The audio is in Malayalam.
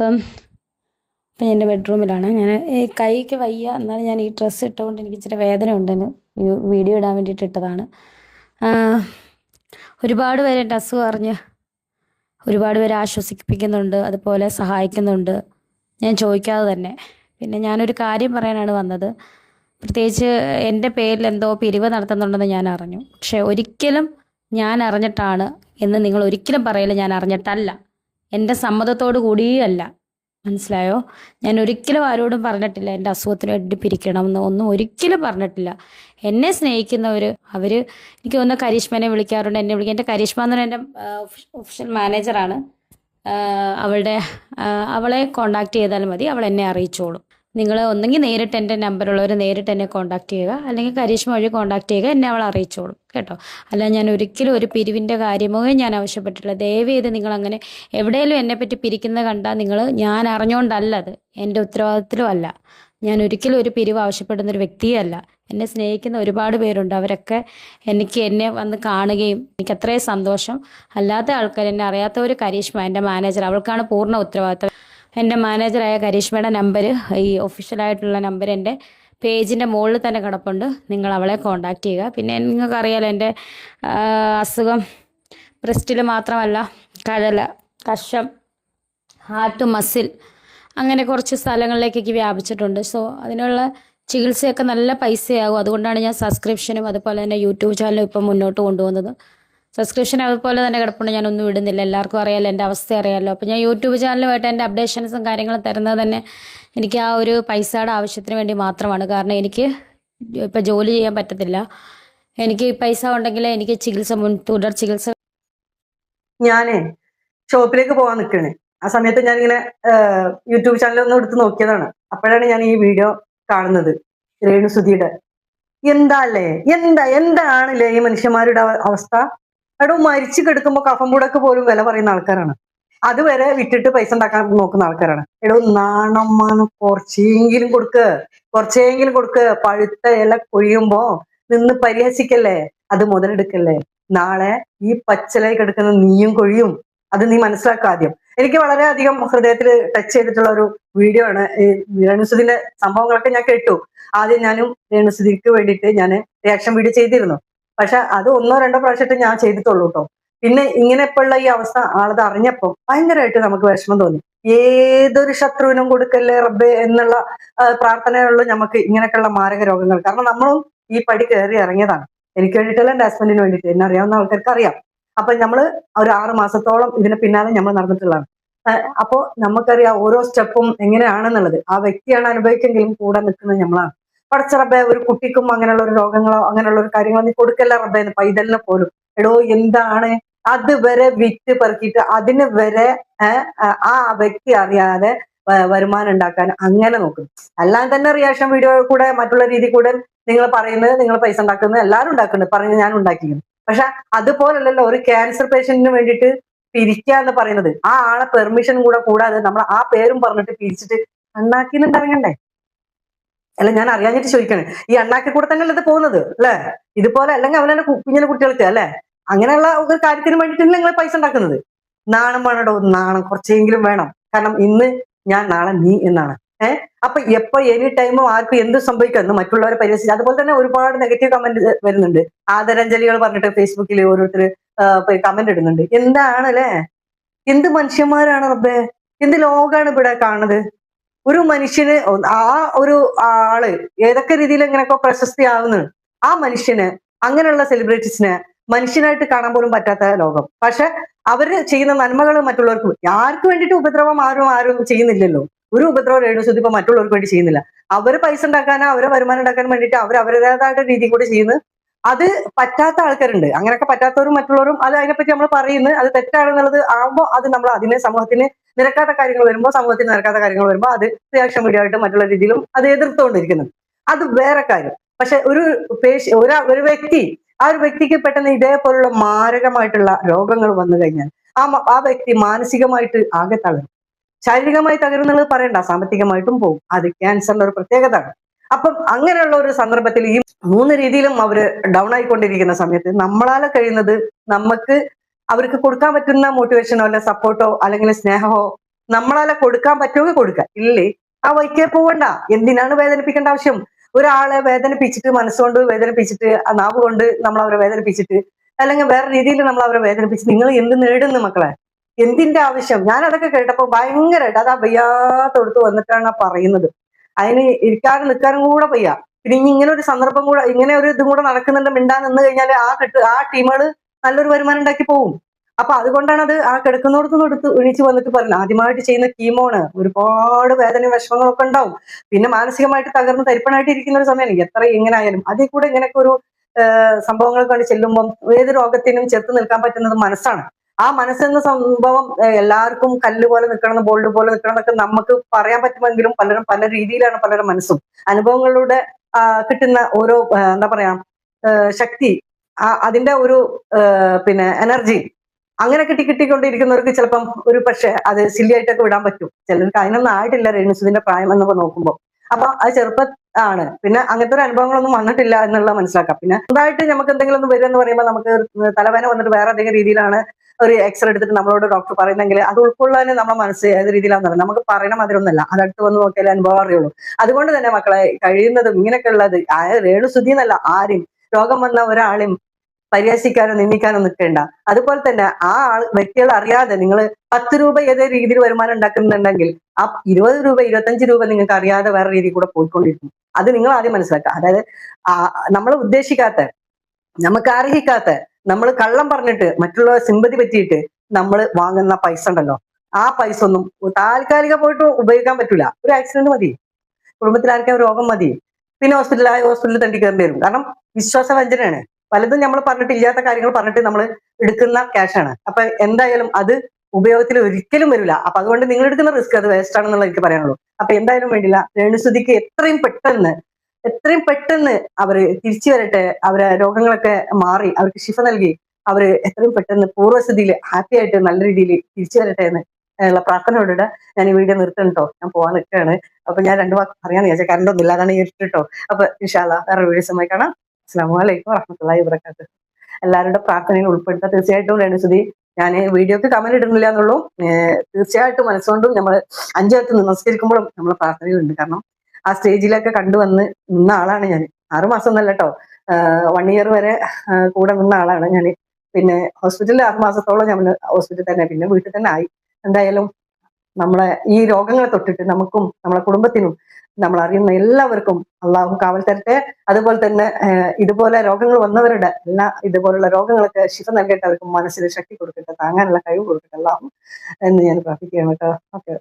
അപ്പം ഇപ്പം ഞാൻ എൻ്റെ ബെഡ്റൂമിലാണ്. ഞാൻ കൈക്ക് വയ്യ, എന്നാലും ഞാൻ ഈ ഡ്രസ്സ് ഇട്ടുകൊണ്ട് എനിക്ക് ഇച്ചിരി വേദന ഉണ്ടെന്ന് വീഡിയോ ഇടാൻ വേണ്ടിയിട്ട് ഇട്ടതാണ്. ഒരുപാട് പേര് എൻ്റെ അസുഖം അറിഞ്ഞ് ഒരുപാട് പേര് ആശ്വസിപ്പിക്കുന്നുണ്ട്, അതുപോലെ സഹായിക്കുന്നുണ്ട്, ഞാൻ ചോദിക്കാതെ തന്നെ. പിന്നെ ഞാനൊരു കാര്യം പറയാനാണ് വന്നത്. പ്രത്യേകിച്ച് എൻ്റെ പേരിൽ എന്തോ പിരിവ് നടത്തുന്നുണ്ടെന്ന് ഞാൻ അറിഞ്ഞു. പക്ഷേ ഒരിക്കലും ഞാൻ അറിഞ്ഞിട്ടാണ് എന്ന് നിങ്ങൾ ഒരിക്കലും പറയില്ല. ഞാൻ അറിഞ്ഞിട്ടല്ല, എൻ്റെ സമ്മതത്തോടു കൂടിയല്ല. മനസ്സിലായോ? ഞാൻ ഒരിക്കലും ആരോടും പറഞ്ഞിട്ടില്ല എൻ്റെ അസുഖത്തിന് വേണ്ടി പിരിക്കണം എന്ന്, ഒന്നും ഒരിക്കലും പറഞ്ഞിട്ടില്ല. എന്നെ സ്നേഹിക്കുന്നവർ അവർ, എനിക്ക് തോന്നുന്ന കരിഷ്മനെ വിളിക്കാറുണ്ട്, എന്നെ വിളിക്കുക. എൻ്റെ കരിഷ്മ എന്ന് പറഞ്ഞാൽ എൻ്റെ ഒഫീഷ്യൽ മാനേജറാണ്. അവളെ കോണ്ടാക്ട് ചെയ്താൽ മതി, അവൾ എന്നെ അറിയിച്ചോളും. നിങ്ങൾ ഒന്നെങ്കിൽ നേരിട്ട് എൻ്റെ നമ്പറുള്ളവർ നേരിട്ട് എന്നെ കോണ്ടാക്ട് ചെയ്യുക, അല്ലെങ്കിൽ കരീഷ്മ വഴി കോണ്ടാക്ട് ചെയ്യുക, എന്നെ അവൾ അറിയിച്ചോളും കേട്ടോ. അല്ല, ഞാൻ ഒരിക്കലും ഒരു പിരിവിൻ്റെ കാര്യമോ ഞാൻ ആവശ്യപ്പെട്ടിട്ടില്ല. ദയവ് ചെയ്ത് നിങ്ങളങ്ങനെ എവിടെയെങ്കിലും എന്നെപ്പറ്റി പിരിക്കുന്നത് കണ്ടാൽ ഞാൻ അറിഞ്ഞുകൊണ്ടല്ല, അത് എൻ്റെ ഉത്തരവാദിത്വം അല്ല. ഞാൻ ഒരിക്കലും ഒരു പിരിവ് ആവശ്യപ്പെടുന്നൊരു വ്യക്തിയല്ല. എന്നെ സ്നേഹിക്കുന്ന ഒരുപാട് പേരുണ്ട്, അവരൊക്കെ എന്നെ വന്ന് കാണുകയും എനിക്ക് അത്രയും സന്തോഷം. അല്ലാത്ത ആൾക്കാർ, എന്നെ അറിയാത്തവർ, കരീഷ്മ എൻ്റെ മാനേജർ, അവൾക്കാണ് പൂർണ്ണ ഉത്തരവാദിത്വം. എൻ്റെ മാനേജറായ കരീഷ്മയുടെ നമ്പർ, ഈ ഒഫീഷ്യലായിട്ടുള്ള നമ്പർ എൻ്റെ പേജിൻ്റെ മുകളിൽ തന്നെ കിടപ്പുണ്ട്. നിങ്ങൾ അവളെ കോണ്ടാക്ട് ചെയ്യുക. പിന്നെ നിങ്ങൾക്കറിയാലോ എൻ്റെ അസുഖം ബ്രസ്റ്റിൽ മാത്രമല്ല, കഴല, കഷം, ഹാർട്ട്, മസിൽ, അങ്ങനെ കുറച്ച് സ്ഥലങ്ങളിലേക്കൊക്കെ വ്യാപിച്ചിട്ടുണ്ട്. സോ അതിനുള്ള ചികിത്സയൊക്കെ നല്ല പൈസയാകും. അതുകൊണ്ടാണ് ഞാൻ സബ്സ്ക്രിപ്ഷനും അതുപോലെ തന്നെ യൂട്യൂബ് ചാനലും ഇപ്പം മുന്നോട്ട് കൊണ്ടുപോകുന്നത്. സബ്സ്ക്രിപ്ഷൻ അതുപോലെ തന്നെ കിടപ്പുണ്ട്, ഞാനൊന്നും ഇടുന്നില്ല. എല്ലാവർക്കും അറിയാമല്ലോ, എൻ്റെ അവസ്ഥ അറിയാമല്ലോ. അപ്പോൾ ഞാൻ യൂട്യൂബ് ചാനലുമായിട്ട് എൻ്റെ അപ്ഡേഷൻസും കാര്യങ്ങളും തരുന്നത് തന്നെ എനിക്ക് ആ ഒരു പൈസയുടെ ആവശ്യത്തിന് വേണ്ടി മാത്രമാണ്. കാരണം എനിക്ക് ഇപ്പം ജോലി ചെയ്യാൻ പറ്റത്തില്ല. എനിക്ക് പൈസ ഉണ്ടെങ്കിലേ എനിക്ക് തുടർ ചികിത്സ. ഞാൻ ഷോപ്പിലേക്ക് പോകാൻ നിൽക്കണേ, ആ സമയത്ത് ഞാനിങ്ങനെ യൂട്യൂബ് ചാനലൊന്നും എടുത്ത് നോക്കിയതാണ്. അപ്പോഴാണ് ഞാൻ ഈ വീഡിയോ കാണുന്നത്, രേണുസുധിയുടെ. എന്താണല്ലേ ഈ മനുഷ്യന്മാരുടെ അവസ്ഥ? എടോ, മരിച്ചു കിടക്കുമ്പോ കഫംപൂടൊക്കെ പോലും വില പറയുന്ന ആൾക്കാരാണ്. അതുവരെ വിറ്റിട്ട് പൈസ ഉണ്ടാക്കാൻ നോക്കുന്ന ആൾക്കാരാണ്. എടോ, നാണമാണ്, കുറച്ചെങ്കിലും കൊടുക്ക്. പഴുത്ത ഇല കൊഴിയുമ്പോ നിന്ന് പരിഹസിക്കല്ലേ, അത് മുതലെടുക്കല്ലേ. നാളെ ഈ പച്ചിലായി കിടക്കുന്ന നീയും കൊഴിയും. അത് നീ മനസ്സിലാക്കാദ്യം. എനിക്ക് വളരെയധികം ഹൃദയത്തിൽ ടച്ച് ചെയ്തിട്ടുള്ള ഒരു വീഡിയോ ആണ്. ഈ രേണുസുധിന്റെ സംഭവങ്ങളൊക്കെ ഞാൻ കേട്ടു. ആദ്യം ഞാനും രേണുസുധിക്ക് വേണ്ടിയിട്ട് ഞാൻ റിയാക്ഷൻ വീഡിയോ ചെയ്തിരുന്നു. പക്ഷെ അത് 1-2 പ്രാവശ്യമായിട്ട് ഞാൻ ചെയ്തിട്ടുള്ളൂ കേട്ടോ. പിന്നെ ഇങ്ങനെയുള്ള ഈ അവസ്ഥ ആളത് അറിഞ്ഞപ്പോ ഭയങ്കരമായിട്ട് നമുക്ക് വിഷമം തോന്നി. ഏതൊരു ശത്രുവിനും കൊടുക്കല്ലേ റബ്ബേ എന്നുള്ള പ്രാർത്ഥനയുള്ളൂ നമുക്ക് ഇങ്ങനെയൊക്കെയുള്ള മാരക രോഗങ്ങൾ. കാരണം നമ്മളും ഈ പടി കയറി ഇറങ്ങിയതാണ്. എനിക്ക് വേണ്ടിയിട്ടല്ല, എൻ്റെ ഹസ്ബൻഡിന് വേണ്ടിയിട്ട്. എന്നെ അറിയാവുന്ന ആൾക്കാർക്ക് അറിയാം. അപ്പൊ നമ്മള് ഒരു 6 മാസത്തോളം ഇതിന് പിന്നാലെ നമ്മൾ നടന്നിട്ടുള്ളതാണ്. അപ്പോ നമുക്കറിയാം ഓരോ സ്റ്റെപ്പും എങ്ങനെയാണെന്നുള്ളത്. ആ വ്യക്തിയാണ് അനുഭവിക്കെങ്കിലും കൂടെ നിൽക്കുന്നത് നമ്മളാണ്. പടച്ച റബ്ബേ, ഒരു കുട്ടിക്കും അങ്ങനെയുള്ള ഒരു രോഗങ്ങളോ അങ്ങനെയുള്ള ഒരു കാര്യങ്ങളോ നീ കൊടുക്കല്ല റബ്ബേ, പൈതലിനെ പോലും. എടോ, എന്താണ് അതുവരെ വിറ്റ് പെറുക്കിയിട്ട് അതിന് വരെ ആ വ്യക്തി അറിയാതെ വരുമാനം ഉണ്ടാക്കാൻ അങ്ങനെ നോക്കും. അല്ലാതെ തന്നെ റിയാക്ഷൻ വീഡിയോ കൂടെ മറ്റുള്ള രീതി കൂടെ നിങ്ങൾ പറയുന്നത്, നിങ്ങൾ പൈസ ഉണ്ടാക്കുന്നത് എല്ലാവരും ഉണ്ടാക്കുന്നുണ്ട്, പറഞ്ഞ് ഞാൻ ഉണ്ടാക്കിയിരുന്നു. പക്ഷെ അതുപോലല്ലല്ലോ ഒരു ക്യാൻസർ പേഷ്യന്റിന് വേണ്ടിയിട്ട് പിരിക്കുക എന്ന് പറയുന്നത്. ആ ആളെ പെർമിഷനും കൂടാതെ നമ്മൾ ആ പേരും പറഞ്ഞിട്ട് പിരിച്ചിട്ട് അണ്ണാക്കിന്നുണ്ട് ഇറങ്ങണ്ടേ? അല്ല, ഞാൻ അറിയാഞ്ഞിട്ട് ചോദിക്കണേ. ഈ അണ്ണാക്കി കൂടെ തന്നെയല്ലേ ഇത് പോകുന്നത് അല്ലെ? ഇതുപോലെ അല്ലെങ്കിൽ അവനെ കുഞ്ഞിനെ കുട്ടികൾക്ക് അല്ലെ, അങ്ങനെയുള്ള ഒരു കാര്യത്തിന് വേണ്ടിയിട്ടല്ലേ നിങ്ങൾ പൈസ ഉണ്ടാക്കുന്നത്? നാണം വേണോ? നാണം കുറച്ചെങ്കിലും വേണം. കാരണം ഇന്ന് ഞാൻ, നാളെ നീ എന്നാണ്. അപ്പൊ എപ്പോ എനി ടൈമും ആർക്കും എന്ത് സംഭവിക്കുന്നു മറ്റുള്ളവരെ പരിഹസിച്ച്. അതുപോലെ തന്നെ ഒരുപാട് നെഗറ്റീവ് കമന്റ് വരുന്നുണ്ട്. ആദരാഞ്ജലികൾ പറഞ്ഞിട്ട് ഫേസ്ബുക്കിൽ ഓരോരുത്തർ കമന്റ് ഇടുന്നുണ്ട്. എന്താണ് അല്ലെ? എന്ത് മനുഷ്യന്മാരാണ് റബ്ബേ, എന്ത് ലോകാണ് ഇവിടെ കാണുന്നത്? ഒരു മനുഷ്യന്, ആ ഒരു ആള് ഏതൊക്കെ രീതിയിൽ എങ്ങനെയൊക്കെ പ്രശസ്തി ആവുന്നു, ആ മനുഷ്യന്, അങ്ങനെയുള്ള സെലിബ്രിറ്റീസിന് മനുഷ്യനായിട്ട് കാണാൻ പോലും പറ്റാത്ത ലോകം. പക്ഷെ അവര് ചെയ്യുന്ന നന്മകൾ മറ്റുള്ളവർക്ക്, ആർക്ക് വേണ്ടിയിട്ട് ഉപദ്രവം ആരും ചെയ്യുന്നില്ലല്ലോ. ഒരു ഉപദ്രവം രേണുസുധി ഇപ്പൊ മറ്റുള്ളവർക്ക് വേണ്ടി ചെയ്യുന്നില്ല. അവര് പൈസ ഉണ്ടാക്കാനോ അവരെ വരുമാനം ഉണ്ടാക്കാൻ വേണ്ടിയിട്ട് അവരവരുടേതായിട്ട് രീതി കൂടി ചെയ്യുന്നു. അത് പറ്റാത്ത ആൾക്കാരുണ്ട്. അങ്ങനെയൊക്കെ പറ്റാത്തവരും മറ്റുള്ളവരും അത് അതിനെപ്പറ്റി നമ്മൾ പറയുന്നത് അത് തെറ്റാണെന്നുള്ളത് ആകുമ്പോൾ അത് നമ്മൾ അതിനെ സമൂഹത്തിന് നിരക്കാത്ത കാര്യങ്ങൾ വരുമ്പോൾ, സമൂഹത്തിന് നിരക്കാത്ത കാര്യങ്ങൾ വരുമ്പോൾ അത് റിയാക്ഷൻ വീഡിയോ ആയിട്ട് മറ്റുള്ള രീതിയിലും അത് എതിർത്തുകൊണ്ടിരിക്കുന്നു. അത് വേറെ കാര്യം. പക്ഷെ ഒരു വ്യക്തി, ആ ഒരു വ്യക്തിക്ക് പെട്ടെന്ന് ഇതേപോലുള്ള മാരകമായിട്ടുള്ള രോഗങ്ങൾ വന്നു കഴിഞ്ഞാൽ ആ വ്യക്തി മാനസികമായിട്ട് ആകെ തളരും. ശാരീരികമായി തകരുന്നത് പറയണ്ട, സാമ്പത്തികമായിട്ടും പോകും. അത് ക്യാൻസറിന്റെ ഒരു പ്രത്യേകതയാണ്. അപ്പം അങ്ങനെയുള്ള ഒരു സന്ദർഭത്തിൽ ഈ 3 രീതിയിലും അവര് ഡൗൺ ആയിക്കൊണ്ടിരിക്കുന്ന സമയത്ത് നമ്മളാൽ കഴിയുന്നത്, നമുക്ക് അവർക്ക് കൊടുക്കാൻ പറ്റുന്ന മോട്ടിവേഷനോ അല്ലെ സപ്പോർട്ടോ അല്ലെങ്കിൽ സ്നേഹമോ നമ്മളാലെ കൊടുക്കാൻ പറ്റുമെങ്കിൽ കൊടുക്കുക, ഇല്ലേ ആ വൈക്കേ പോവണ്ട. എന്തിനാണ് വേദനിപ്പിക്കേണ്ട ആവശ്യം? ഒരാളെ വേദനിപ്പിച്ചിട്ട്, മനസ്സുകൊണ്ട് വേദനിപ്പിച്ചിട്ട്, ആ നാവ് കൊണ്ട് നമ്മൾ അവരെ വേദനിപ്പിച്ചിട്ട്, അല്ലെങ്കിൽ വേറെ രീതിയിൽ നമ്മൾ അവരെ വേദനിപ്പിച്ചിട്ട് നിങ്ങൾ എന്ത് നേടുന്നു മക്കളെ? എന്തിന്റെ ആവശ്യം? ഞാൻ അതൊക്കെ കേട്ടപ്പോ ഭയങ്കരമായിട്ട് അതാ വയ്യാത്തോടത്ത് വന്നിട്ടാണ് ആ പറയുന്നത്. അതിന് ഇരിക്കാനും നിൽക്കാനും കൂടെ വയ്യ. പിന്നെ ഇനി ഇങ്ങനെ ഒരു സന്ദർഭം കൂടെ, ഇങ്ങനെ ഒരു ഇതും കൂടെ നടക്കുന്നുണ്ട്, മിണ്ടാൻ നിന്ന് കഴിഞ്ഞാൽ ആ ടീമുകൾ നല്ലൊരു വരുമാനം ഉണ്ടാക്കി പോകും. അപ്പൊ അതുകൊണ്ടാണ് അത് ആ കിടക്കുന്നിടത്തുനിന്ന് എടുത്ത് എണീച്ച് വന്നിട്ട് പറയുന്നത്. ആദ്യമായിട്ട് ചെയ്യുന്ന കീമോണ്, ഒരുപാട് വേദനയും വിഷമങ്ങളൊക്കെ ഉണ്ടാവും. പിന്നെ മാനസികമായിട്ട് തകർന്ന് തരിപ്പണായിട്ട് ഇരിക്കുന്ന ഒരു സമയമാണ്. എത്ര എങ്ങനെ ആയാലും അതിൽ കൂടെ ഇങ്ങനെയൊക്കെ ഒരു സംഭവങ്ങൾ കണ്ട് ചെല്ലുമ്പം ഏത് രോഗത്തിനും ചെറുത്ത് നിൽക്കാൻ പറ്റുന്നത് മനസ്സാണ്. ആ മനസ്സെന്ന സംഭവം എല്ലാവർക്കും കല്ല് പോലെ നിൽക്കണം, ബോൾഡ് പോലെ നിൽക്കണം എന്നൊക്കെ നമുക്ക് പറയാൻ പറ്റുമെങ്കിലും പലരും പല രീതിയിലാണ് പലരുടെ മനസ്സും. അനുഭവങ്ങളിലൂടെ കിട്ടുന്ന ഓരോ എന്താ പറയാ ശക്തി, അതിന്റെ ഒരു പിന്നെ എനർജി അങ്ങനെ കിട്ടിക്കൊണ്ടിരിക്കുന്നവർക്ക് ചിലപ്പം ഒരു പക്ഷേ അത് സില്ലിയായിട്ടൊക്കെ വിടാൻ പറ്റും. ചിലർക്ക് അതിനൊന്നും ആയിട്ടില്ല രേണുസുതിന്റെ പ്രായം എന്നൊക്കെ നോക്കുമ്പോൾ. അപ്പൊ അത് ചെറുപ്പം ആണ്. പിന്നെ അങ്ങനത്തെ ഒരു അനുഭവങ്ങളൊന്നും വന്നിട്ടില്ല എന്നുള്ളത് മനസ്സിലാക്കാം. പിന്നെ സ്വന്തമായിട്ട് നമുക്ക് എന്തെങ്കിലും ഒന്ന് വരിക എന്ന് പറയുമ്പോൾ നമുക്ക് തലവേദന വന്നിട്ട് വേറെ എന്തെങ്കിലും രീതിയിലാണ് ഒരു എക്സ്റേ എടുത്തിട്ട് നമ്മളോട് ഡോക്ടർ പറയുന്നെങ്കിൽ അത് ഉൾക്കൊള്ളാൻ നമ്മുടെ മനസ്സ് ഏത് രീതിയിലാണെന്ന് നമുക്ക് പറയണം അതിലൊന്നല്ല, അത് അടുത്ത് വന്ന് നോക്കിയാലേ അനുഭവം അറിയുള്ളൂ. അതുകൊണ്ട് തന്നെ മക്കളെ കഴിയുന്നതും ഇങ്ങനെയൊക്കെ ഉള്ളത് രേണുസുതി എന്നല്ല, ആരും രോഗം വന്ന ഒരാളെയും പരിഹസിക്കാനോ നിന്ദിക്കാനോ നിൽക്കേണ്ട. അതുപോലെ തന്നെ ആ വ്യക്തികൾ അറിയാതെ നിങ്ങൾ 10 രൂപ ഏതേ രീതിയിൽ വരുമാനം ഉണ്ടാക്കുന്നുണ്ടെങ്കിൽ ആ 20 രൂപ 25 രൂപ നിങ്ങൾക്ക് അറിയാതെ വേറെ രീതിയിൽ കൂടെ പോയിക്കൊണ്ടിരിക്കും. അത് നിങ്ങൾ ആദ്യം മനസ്സിലാക്കുക. അതായത് നമ്മൾ ഉദ്ദേശിക്കാത്ത, നമുക്ക് അർഹിക്കാത്ത, നമ്മൾ കള്ളം പറഞ്ഞിട്ട് മറ്റുള്ള സിമ്പതി പറ്റിയിട്ട് നമ്മൾ വാങ്ങുന്ന പൈസ ഉണ്ടല്ലോ, ആ പൈസ ഒന്നും താൽക്കാലിക പോയിട്ട് ഉപയോഗിക്കാൻ പറ്റൂല. ഒരു ആക്സിഡന്റ് മതി, കുടുംബത്തിൽ ആർക്കും രോഗം മതി, പിന്നെ ഹോസ്പിറ്റലിൽ തണ്ടി കയറേണ്ടി വരും. കാരണം വിശ്വാസവഞ്ചനയാണ്. പലതും നമ്മൾ പറഞ്ഞിട്ട് ഇല്ലാത്ത കാര്യങ്ങൾ പറഞ്ഞിട്ട് നമ്മൾ എടുക്കുന്ന ക്യാഷാണ്. അപ്പൊ എന്തായാലും അത് ഉപയോഗത്തിൽ ഒരിക്കലും വരില്ല. അപ്പൊ അതുകൊണ്ട് നിങ്ങൾ എടുക്കുന്ന റിസ്ക് അത് വേസ്റ്റ് ആണെന്നുള്ള എനിക്ക് പറയാനുള്ളൂ. അപ്പൊ എന്തായാലും വേണ്ടില്ല, രേണുസുതിക്ക് എത്രയും പെട്ടെന്ന് അവര് തിരിച്ചു വരട്ടെ, അവരെ രോഗങ്ങളൊക്കെ മാറി അവർക്ക് ശിഫ നൽകി അവര് എത്രയും പെട്ടെന്ന് പൂർവ്വസ്ഥിതിയിൽ ഹാപ്പി ആയിട്ട് നല്ല രീതിയിൽ തിരിച്ചു വരട്ടെ എന്ന് ഉള്ള പ്രാർത്ഥനയോടെ ഞാൻ ഈ വീഡിയോ നിർത്തണം കേട്ടോ. ഞാൻ പോവാൻ നിൽക്കുകയാണ്. അപ്പൊ ഞാൻ 2 വാക്ക് പറയാന്ന് വിചാരിച്ചാൽ കറണ്ട് ഒന്നുമില്ല, അതാണ് കേട്ടോ. അപ്പൊ ഇൻഷാ അല്ലാഹ് വേറെ വീഡിയോസുമായി കാണാം. അസ്സലാമു അലൈക്കും വറഹ്മത്തുള്ളാഹി വബറകാതുഹു. എല്ലാവരുടെ പ്രാർത്ഥനയിൽ ഉൾപ്പെടുത്താം തീർച്ചയായിട്ടും. രേണുസുതി, ഞാൻ വീഡിയോക്ക് കമന്റ് ഇടുന്നില്ല എന്നുള്ളൂ. തീർച്ചയായിട്ടും മനസ്സുകൊണ്ടും നമ്മൾ 5 വക്ത് നമസ്കരിക്കുമ്പോഴും നമ്മൾ പ്രാർത്ഥനയിലുണ്ട്. കാരണം ആ സ്റ്റേജിലൊക്കെ കണ്ടുവന്ന് നിന്ന ആളാണ് ഞാൻ. 6 മാസം ഒന്നല്ല കേട്ടോ, 1 ഇയർ വരെ കൂടെ നിന്ന ആളാണ് ഞാൻ. പിന്നെ ഹോസ്പിറ്റലിൽ 6 മാസത്തോളം ഞാൻ ഹോസ്പിറ്റലിൽ തന്നെ, പിന്നെ വീട്ടിൽ തന്നെ ആയി. എന്തായാലും നമ്മളെ ഈ രോഗങ്ങളെ തൊട്ടിട്ട് നമുക്കും നമ്മളെ കുടുംബത്തിനും നമ്മൾ അറിയുന്ന എല്ലാവർക്കും അള്ളാഹു കാവൽ തരട്ടെ. അതുപോലെ തന്നെ ഇതുപോലെ രോഗങ്ങൾ വന്നവരുടെ എല്ലാ ഇതുപോലുള്ള രോഗങ്ങളൊക്കെ ശിഫ നൽകട്ടെ, അവർക്ക് മനസ്സിൽ ശക്തി കൊടുക്കട്ടെ, താങ്ങാനുള്ള കഴിവ് കൊടുക്കട്ടെ അള്ളാഹു എന്ന് ഞാൻ പ്രാർത്ഥിക്കുകയാണ് കേട്ടോ. ഓക്കെ.